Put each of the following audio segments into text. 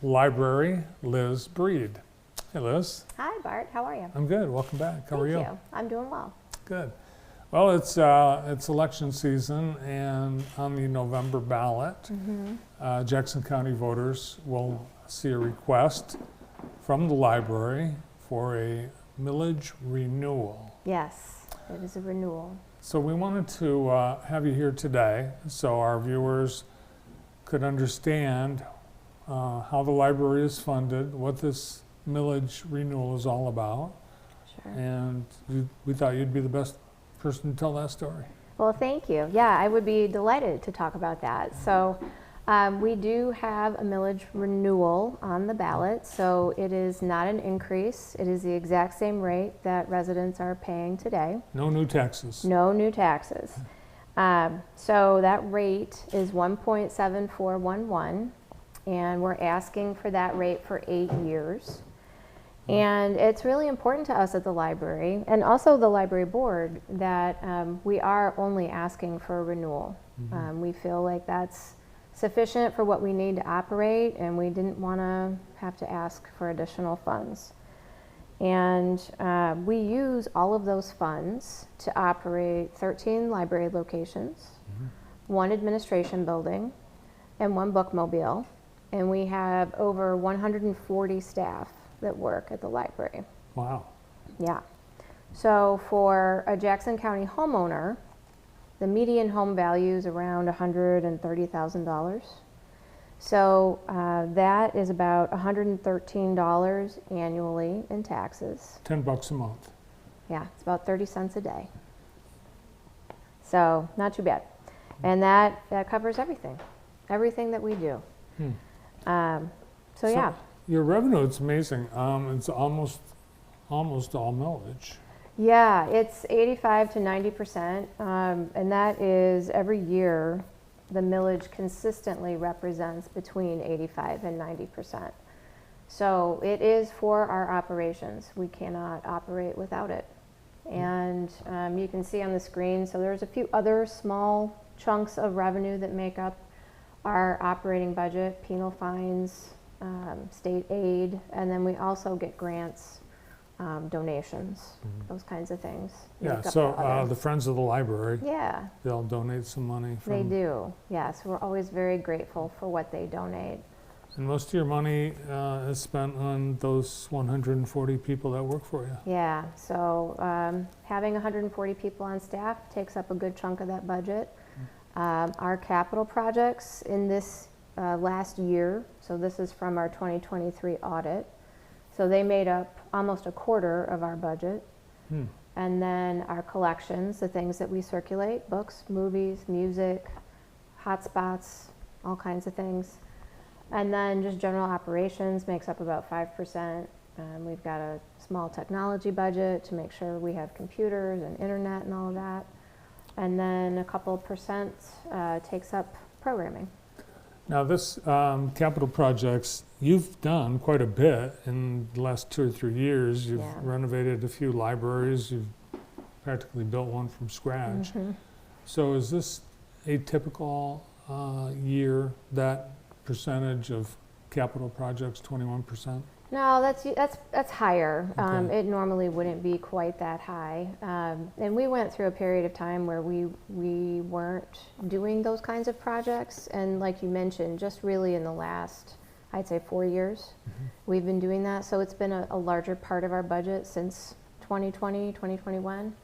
Library, Liz Breed. Hey, Liz. Hi, Bart. How are you? I'm good. Welcome back. How are you? Thank you. I'm doing well. Good. Well, it's election season, and on the November ballot, Jackson County voters will see a request from the library for a millage renewal. Yes, it is a renewal. So we wanted to have you here today so our viewers could understand how the library is funded, what this millage renewal is all about, Sure. and we thought you'd be the best person to tell that story. Well, thank you. Yeah, I would be delighted to talk about that. So we do have a millage renewal on the ballot. So it is not an increase. It is the exact same rate that residents are paying today. No new taxes. No new taxes. So that rate is 1.7411, and we're asking for that rate for 8 years. And it's really important to us at the library, and also the library board, that we are only asking for a renewal. We feel like that's sufficient for what we need to operate, and we didn't want to have to ask for additional funds. And we use all of those funds to operate 13 library locations, 1 administration building, and 1 bookmobile. And we have over 140 staff that work at the library. Wow. Yeah. So for a Jackson County homeowner, the median home value is around $130,000. So that is about $113 annually in taxes. $10 a month. Yeah, it's about 30 cents a day. So not too bad. And that covers everything that we do. So yeah. Your revenue, it's amazing. It's almost all millage. Yeah, it's 85 to 90%, and that is every year the millage consistently represents between 85 and 90%. So it is for our operations. We cannot operate without it. And you can see on the screen, so there's a few other small chunks of revenue that make up our operating budget: penal fines, state aid, and then we also get grants, donations, those kinds of things. Yeah, so the Friends of the Library, yeah, they'll donate some money. they do. Yes, we're always very grateful for what they donate. And most of your money is spent on those 140 people that work for you. Yeah, so having 140 people on staff takes up a good chunk of that budget. Our capital projects in this last year, so this is from our 2023 audit, so they made up almost a quarter of our budget. And then our collections, the things that we circulate: books, movies, music, hotspots, all kinds of things. And then just general operations makes up about 5%. We've got a small technology budget to make sure we have computers and internet and all of that. And then a couple percent takes up programming. Now this capital projects, you've done quite a bit in the last 2 or 3 years. You've renovated a few libraries. You've practically built one from scratch. So is this a typical year, that percentage of capital projects, 21%? No, that's higher. Okay. It normally wouldn't be quite that high. And we went through a period of time where we weren't doing those kinds of projects. And like you mentioned, just really in the last, I'd say 4 years, we've been doing that. So it's been a larger part of our budget since 2020, 2021.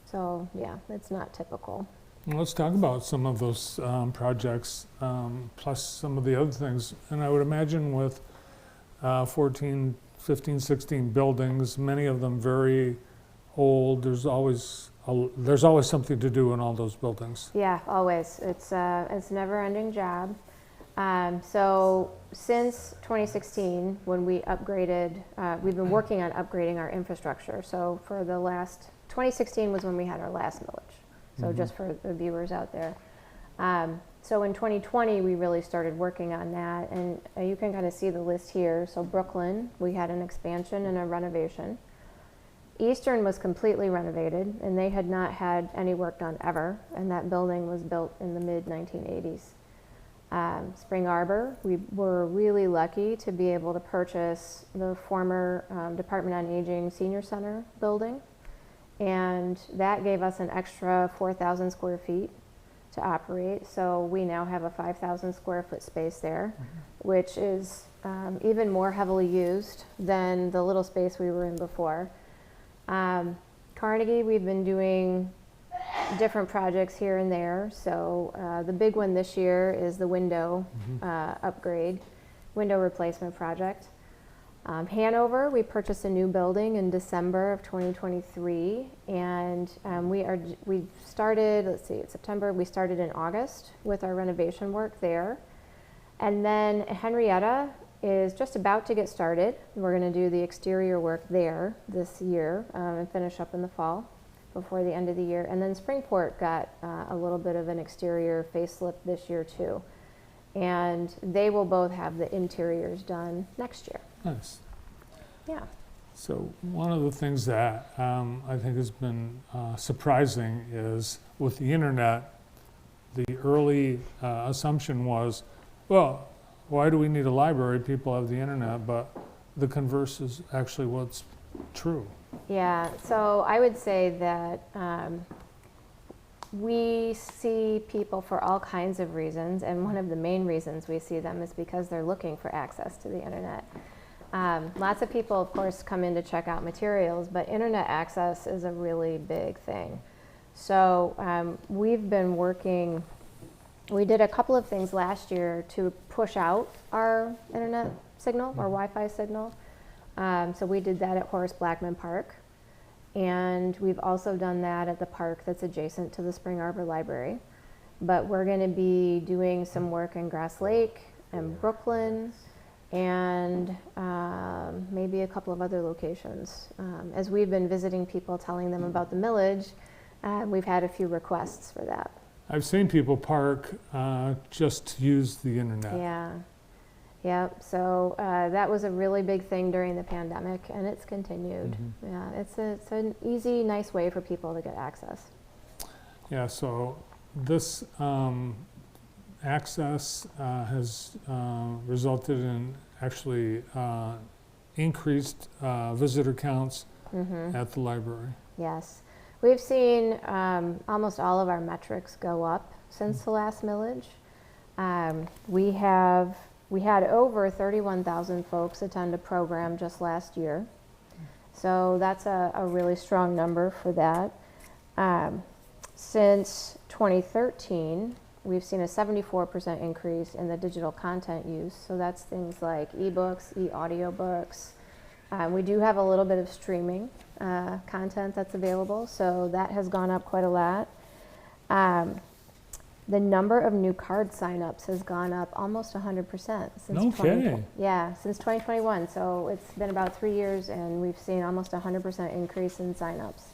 So yeah, it's not typical. Well, let's talk about some of those projects, plus some of the other things. And I would imagine with 14, 15, 16 buildings, many of them very old, there's always something to do in all those buildings. Yeah, always. It's a never-ending job. So since 2016, when we upgraded, we've been working on upgrading our infrastructure. So for the last, 2016 was when we had our last millage. So just for the viewers out there. So in 2020, we really started working on that, and you can kind of see the list here. So Brooklyn, we had an expansion and a renovation. Eastern was completely renovated, and they had not had any work done ever, and that building was built in the mid-1980s. Spring Arbor, we were really lucky to be able to purchase the former Department on Aging Senior Center building. And that gave us an extra 4,000 square feet to operate. So we now have a 5,000 square foot space there, which is even more heavily used than the little space we were in before. Carnegie, we've been doing different projects here and there. So the big one this year is the window upgrade, window replacement project. Hanover, we purchased a new building in December of 2023, and we started, let's see, it's September, we started in August with our renovation work there. And then Henrietta is just about to get started. We're going to do the exterior work there this year and finish up in the fall before the end of the year. And then Springport got a little bit of an exterior facelift this year too. And they will both have the interiors done next year. Nice. Yeah. So one of the things that I think has been surprising is with the internet, the early assumption was, well, why do we need a library? People have the internet, but the converse is actually what's true. Yeah, so I would say that we see people for all kinds of reasons, and one of the main reasons we see them is because they're looking for access to the internet. Lots of people, of course, come in to check out materials, but internet access is a really big thing. So we've been working, we did a couple of things last year to push out our internet signal, our Wi-Fi signal. So we did that at Horace Blackman Park. And we've also done that at the park that's adjacent to the Spring Arbor Library. But we're going to be doing some work in Grass Lake and Brooklyn and maybe a couple of other locations. As we've been visiting people, telling them about the millage, we've had a few requests for that. I've seen people park just to use the internet. Yeah. Yep. So that was a really big thing during the pandemic, and it's continued. Mm-hmm. Yeah, it's an easy, nice way for people to get access. Yeah. So this access has resulted in actually increased visitor counts at the library. Yes, we've seen almost all of our metrics go up since the last millage. We had over 31,000 folks attend a program just last year. So that's a really strong number for that. Since 2013, we've seen a 74% increase in the digital content use. So that's things like ebooks, e-audiobooks. We do have a little bit of streaming content that's available, so that has gone up quite a lot. The number of new card signups has gone up almost 100% since No kidding. Yeah, since 2021. So it's been about 3 years, and we've seen almost 100% increase in signups.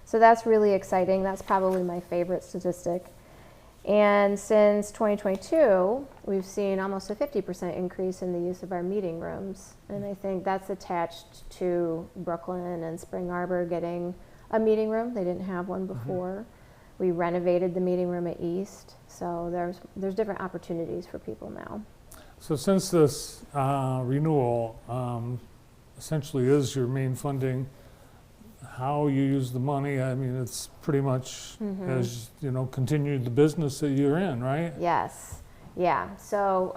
So that's really exciting. That's probably my favorite statistic. And since 2022, we've seen almost a 50% increase in the use of our meeting rooms. And I think that's attached to Brooklyn and Spring Arbor getting a meeting room. They didn't have one before. We renovated the meeting room at East, so there's different opportunities for people now. So since this renewal essentially is your main funding, how you use the money, I mean, it's pretty much as, you know, continued the business that you're in, right? Yes, yeah, so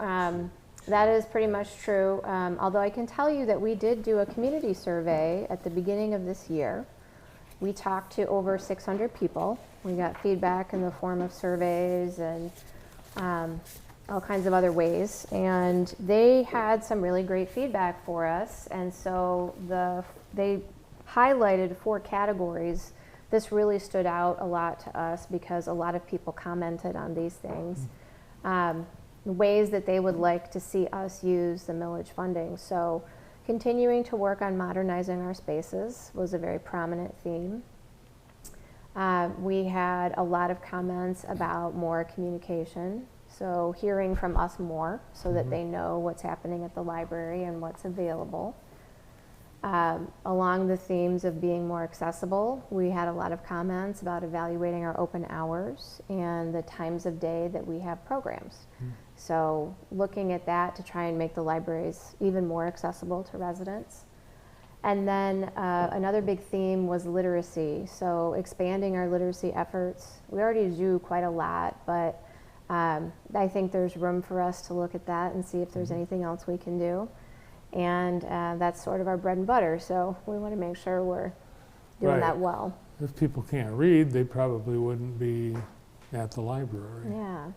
that is pretty much true. Although I can tell you that we did do a community survey at the beginning of this year. We talked to over 600 people. We got feedback in the form of surveys and all kinds of other ways. And they had some really great feedback for us. And so they highlighted 4 categories. This really stood out a lot to us because a lot of people commented on these things. Ways that they would like to see us use the millage funding. So continuing to work on modernizing our spaces was a very prominent theme. We had a lot of comments about more communication, so hearing from us more so that they know what's happening at the library and what's available. Along the themes of being more accessible, we had a lot of comments about evaluating our open hours and the times of day that we have programs. So looking at that to try and make the libraries even more accessible to residents. And then another big theme was literacy. So expanding our literacy efforts. We already do quite a lot, but I think there's room for us to look at that and see if there's anything else we can do. And that's sort of our bread and butter. So we want to make sure we're doing that well. If people can't read, they probably wouldn't be at the library. Yeah.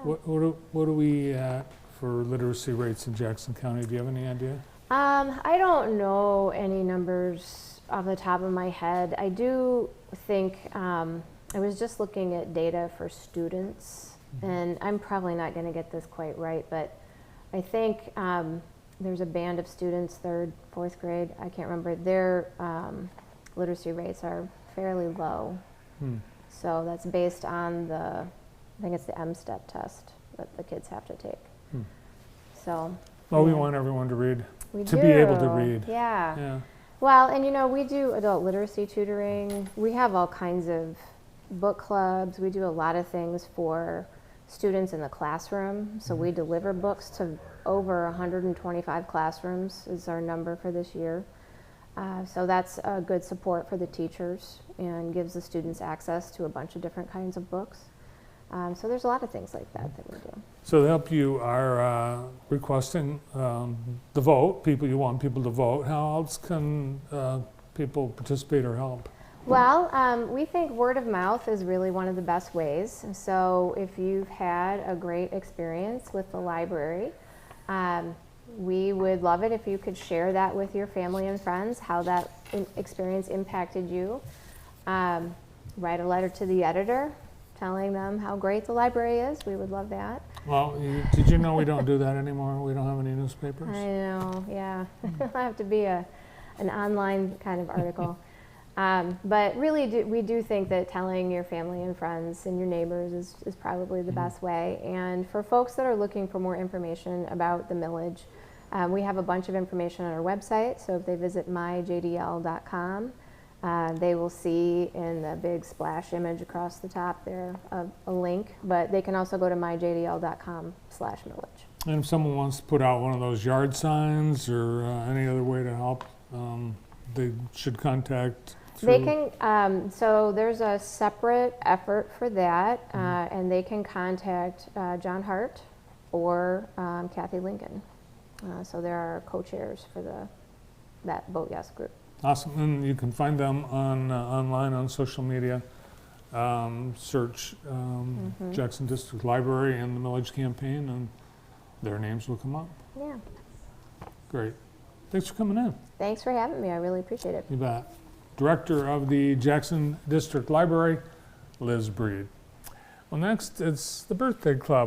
What are we at for literacy rates in Jackson County? Do you have any idea? I don't know any numbers off the top of my head. I do think, I was just looking at data for students, and I'm probably not going to get this quite right, but I think there's a band of students, 3rd, 4th grade, I can't remember, their literacy rates are fairly low. So that's based on I think it's the MSTEP test that the kids have to take. So. Well, we want everyone to read. We to do. be able to read. Yeah. Well, and we do adult literacy tutoring. We have all kinds of book clubs. We do a lot of things for students in the classroom. So we deliver books to over 125 classrooms is our number for this year. So that's a good support for the teachers and gives the students access to a bunch of different kinds of books. So there's a lot of things like that we do. So to help you are requesting the vote, you want people to vote. How else can people participate or help? Well, we think word of mouth is really one of the best ways. So if you've had a great experience with the library, we would love it if you could share that with your family and friends, how that experience impacted you. Write a letter to the editor telling them how great the library is. We would love that. Well, did you know we don't do that anymore? We don't have any newspapers? I know, yeah. It'll have to be an online kind of article. But really, we do think that telling your family and friends and your neighbors is probably the best way. And for folks that are looking for more information about the millage, we have a bunch of information on our website. So if they visit myjdl.com, they will see in the big splash image across the top there a link, but they can also go to myjdl.com/millage. And if someone wants to put out one of those yard signs or any other way to help, they should contact. They can, so there's a separate effort for that, and they can contact John Hart or Kathy Lincoln. So there are co-chairs for that Vote Yes group. Awesome, and you can find them online on social media. Search Jackson District Library and the Millage Campaign, and their names will come up. Yeah. Great. Thanks for coming in. Thanks for having me. I really appreciate it. You bet. Director of the Jackson District Library, Liz Breed. Well, next, it's the Birthday Club.